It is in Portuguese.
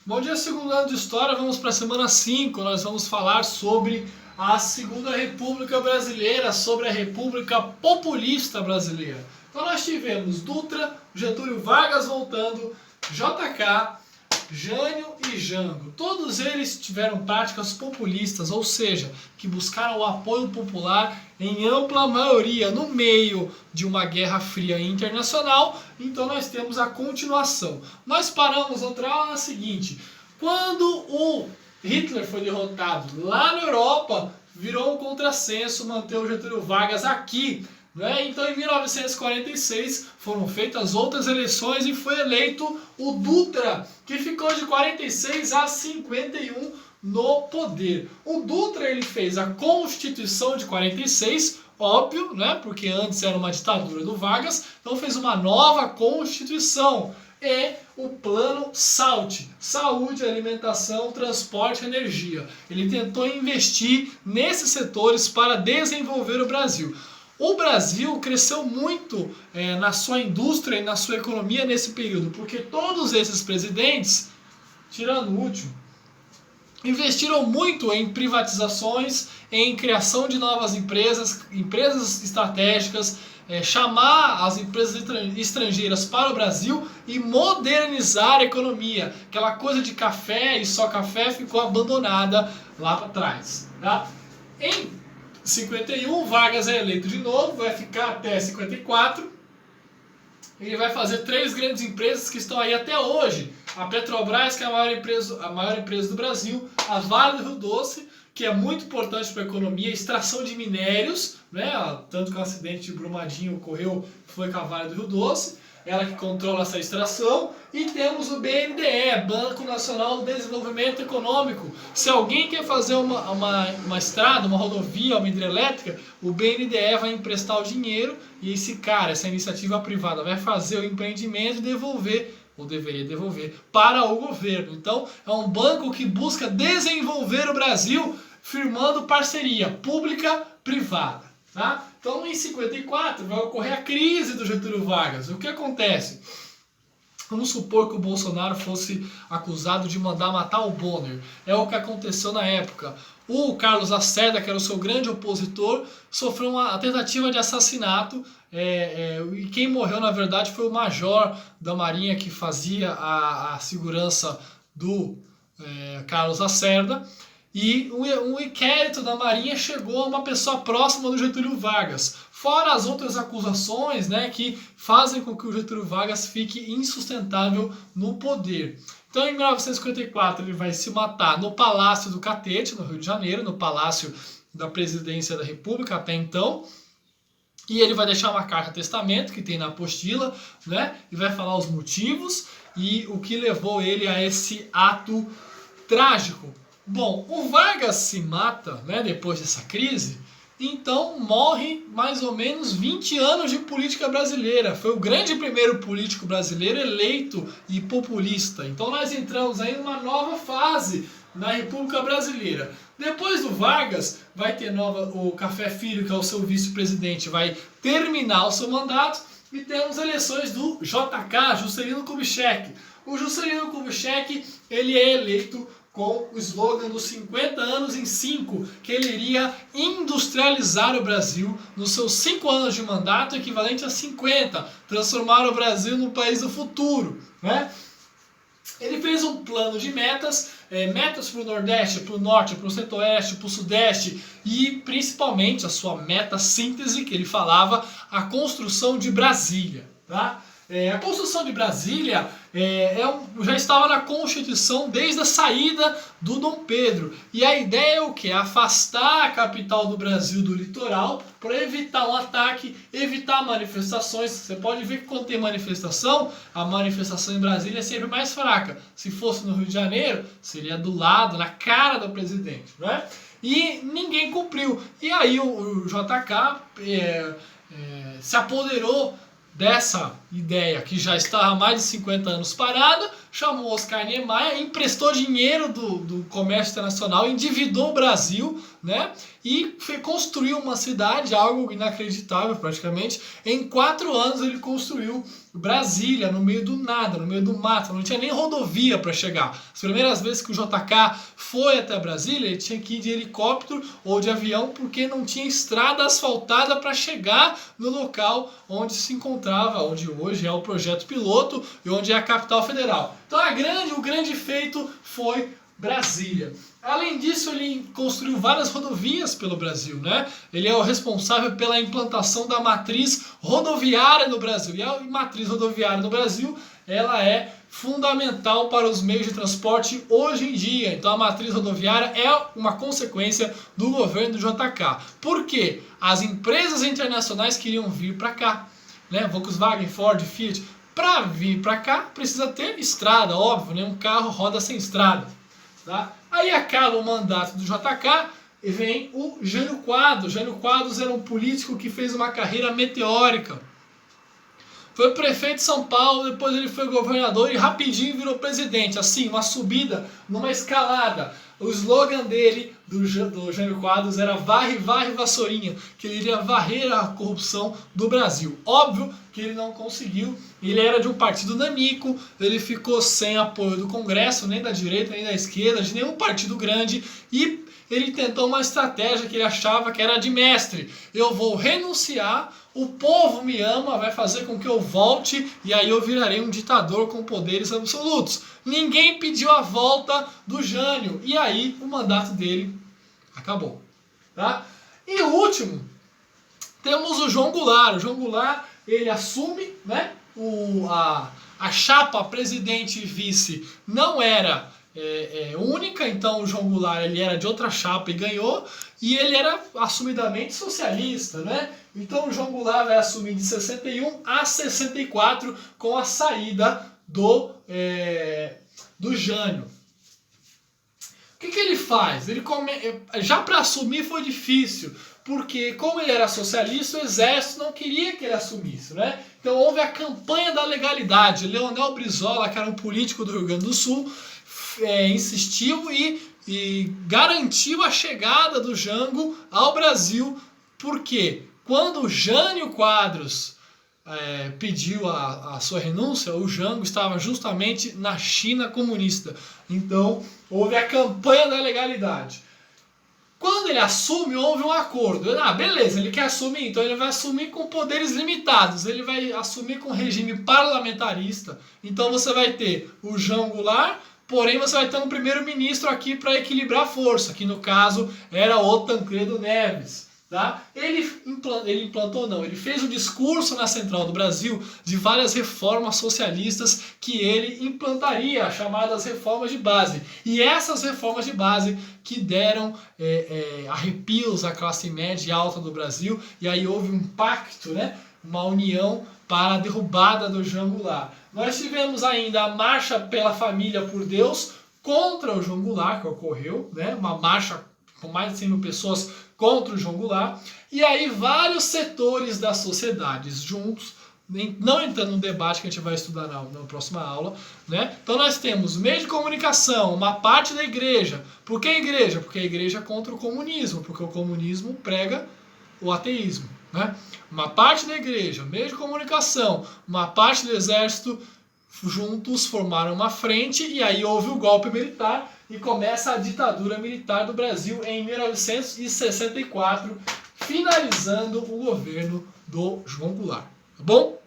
Bom dia, segundo ano de História, vamos para a semana 5, nós vamos falar sobre a Segunda República Brasileira, sobre a República Populista Brasileira. Então nós tivemos Dutra, Getúlio Vargas voltando, JK, Jânio e Jango. Todos eles tiveram práticas populistas, ou seja, que buscaram o apoio popular em ampla maioria no meio de uma guerra fria internacional. Então nós temos a continuação. Nós paramos outra aula na seguinte: quando o Hitler foi derrotado lá na Europa, virou um contrassenso manter o Getúlio Vargas aqui. Então, em 1946, foram feitas outras eleições e foi eleito o Dutra, que ficou de 46 a 51 no poder. O Dutra ele fez a Constituição de 46, óbvio, porque antes era uma ditadura do Vargas, então fez uma nova Constituição. E o plano SALT, saúde, alimentação, transporte e energia. Ele tentou investir nesses setores para desenvolver o Brasil. O Brasil cresceu muito na sua indústria e na sua economia nesse período, porque todos esses presidentes, tirando o último, investiram muito em privatizações, em criação de novas empresas, empresas estratégicas, chamar as empresas estrangeiras para o Brasil e modernizar a economia. Aquela coisa de café e só café ficou abandonada lá para trás. Tá? Em 51, Vargas é eleito de novo, vai ficar até 54. Ele vai fazer 3 grandes empresas que estão aí até hoje. A Petrobras, que é a maior empresa do Brasil, a Vale do Rio Doce, que é muito importante para a economia, extração de minérios, tanto que o acidente de Brumadinho ocorreu foi com a Vale do Rio Doce, ela que controla essa extração. E temos o BNDE, Banco Nacional do Desenvolvimento Econômico. Se alguém quer fazer uma estrada, uma rodovia, uma hidrelétrica, o BNDE vai emprestar o dinheiro e essa iniciativa privada vai fazer o empreendimento e devolver, ou deveria devolver, para o governo. Então é um banco que busca desenvolver o Brasil firmando parceria pública-privada. Tá? Então em 54 vai ocorrer a crise do Getúlio Vargas. O que acontece? Vamos supor que o Bolsonaro fosse acusado de mandar matar o Bonner. É o que aconteceu na época. O Carlos Lacerda, que era o seu grande opositor, sofreu uma tentativa de assassinato. E quem morreu, na verdade, foi o major da Marinha que fazia a segurança do Carlos Lacerda. E um inquérito da Marinha chegou a uma pessoa próxima do Getúlio Vargas. Fora as outras acusações que fazem com que o Getúlio Vargas fique insustentável no poder. Então, em 1954, ele vai se matar no Palácio do Catete, no Rio de Janeiro, no Palácio da Presidência da República até então. E ele vai deixar uma carta-testamento que tem na apostila, e vai falar os motivos e o que levou ele a esse ato trágico. Bom, o Vargas se mata depois dessa crise, então morre mais ou menos 20 anos de política brasileira. Foi o grande primeiro político brasileiro eleito e populista. Então nós entramos aí numa nova fase na República Brasileira. Depois do Vargas, vai ter o Café Filho, que é o seu vice-presidente, vai terminar o seu mandato. E temos eleições do JK, Juscelino Kubitschek. O Juscelino Kubitschek, ele é eleito com o slogan dos 50 anos em 5, que ele iria industrializar o Brasil nos seus 5 anos de mandato, equivalente a 50, transformar o Brasil no país do futuro. Ele fez um plano de metas para o Nordeste, para o Norte, para o Centro-Oeste, para o Sudeste e principalmente a sua meta síntese, que ele falava, a construção de Brasília. A construção de Brasília já estava na Constituição desde a saída do Dom Pedro. E a ideia é o quê? Afastar a capital do Brasil do litoral para evitar um ataque, evitar manifestações. Você pode ver que quando tem manifestação, a manifestação em Brasília é sempre mais fraca. Se fosse no Rio de Janeiro, seria do lado, na cara do presidente. E ninguém cumpriu. E aí o JK se apoderou dessa ideia que já está há mais de 50 anos parada, chamou Oscar Niemeyer, emprestou dinheiro do comércio internacional, endividou o Brasil, né? E construiu uma cidade, algo inacreditável praticamente. Em 4 anos ele construiu Brasília, no meio do nada, no meio do mato, não tinha nem rodovia para chegar. As primeiras vezes que o JK foi até Brasília, ele tinha que ir de helicóptero ou de avião, porque não tinha estrada asfaltada para chegar no local onde se encontrava, onde hoje é o projeto piloto e onde é a capital federal. Então o grande feito foi Brasília. Além disso, ele construiu várias rodovias pelo Brasil, né? Ele é o responsável pela implantação da matriz rodoviária no Brasil. E a matriz rodoviária no Brasil, ela é fundamental para os meios de transporte hoje em dia. Então a matriz rodoviária é uma consequência do governo do JK. Por quê? As empresas internacionais queriam vir para cá, né? Volkswagen, Ford, Fiat. Para vir para cá precisa ter estrada, óbvio, nenhum carro roda sem estrada. Tá? Aí acaba o mandato do JK e vem o Jânio Quadros. Jânio Quadros era um político que fez uma carreira meteórica. Foi prefeito de São Paulo, depois ele foi governador e rapidinho virou presidente. Assim, uma subida, numa escalada. O slogan dele, do Jânio Quadros, era varre, varre, vassourinha, que ele iria varrer a corrupção do Brasil. Óbvio que ele não conseguiu, ele era de um partido nanico, ele ficou sem apoio do Congresso, nem da direita, nem da esquerda, de nenhum partido grande, e ele tentou uma estratégia que ele achava que era de mestre. Eu vou renunciar, o povo me ama, vai fazer com que eu volte e aí eu virarei um ditador com poderes absolutos. Ninguém pediu a volta do Jânio e aí o mandato dele acabou. Tá? E o último, temos o João Goulart. O João Goulart, ele assume, né? A chapa presidente e vice não era única, então o João Goulart ele era de outra chapa e ganhou, e ele era assumidamente socialista, né? Então o João Goulart vai assumir de 61 a 64 com a saída do Jânio. O que ele faz? Já para assumir foi difícil, porque como ele era socialista, o exército não queria que ele assumisse, né? Então houve a campanha da legalidade. Leonel Brizola, que era um político do Rio Grande do Sul, insistiu e garantiu a chegada do Jango ao Brasil, porque quando o Jânio Quadros pediu a sua renúncia, o Jango estava justamente na China comunista. Então houve a campanha da legalidade. Quando ele assume, houve um acordo. Beleza, ele quer assumir, então ele vai assumir com poderes limitados. Ele vai assumir com regime parlamentarista. Então você vai ter o João Goulart, porém você vai ter um primeiro-ministro aqui para equilibrar a força, que no caso era o Tancredo Neves. Tá? Ele fez um discurso na Central do Brasil de várias reformas socialistas que ele implantaria, chamadas reformas de base. E essas reformas de base que deram arrepios à classe média e alta do Brasil, e aí houve um pacto, né? Uma união para a derrubada do João Goulart. Nós tivemos ainda a Marcha pela Família por Deus contra o João Goulart, que ocorreu, né? Uma marcha com mais de 100 mil pessoas contra o João Goulart, e aí vários setores da sociedade juntos, não entrando no debate que a gente vai estudar na próxima aula, né? Então nós temos meio de comunicação, uma parte da igreja. Por que a igreja? Porque a igreja é contra o comunismo, porque o comunismo prega o ateísmo, né? Uma parte da igreja, meio de comunicação, uma parte do exército, juntos formaram uma frente e aí houve o golpe militar e começa a ditadura militar do Brasil em 1964, finalizando o governo do João Goulart. Tá bom?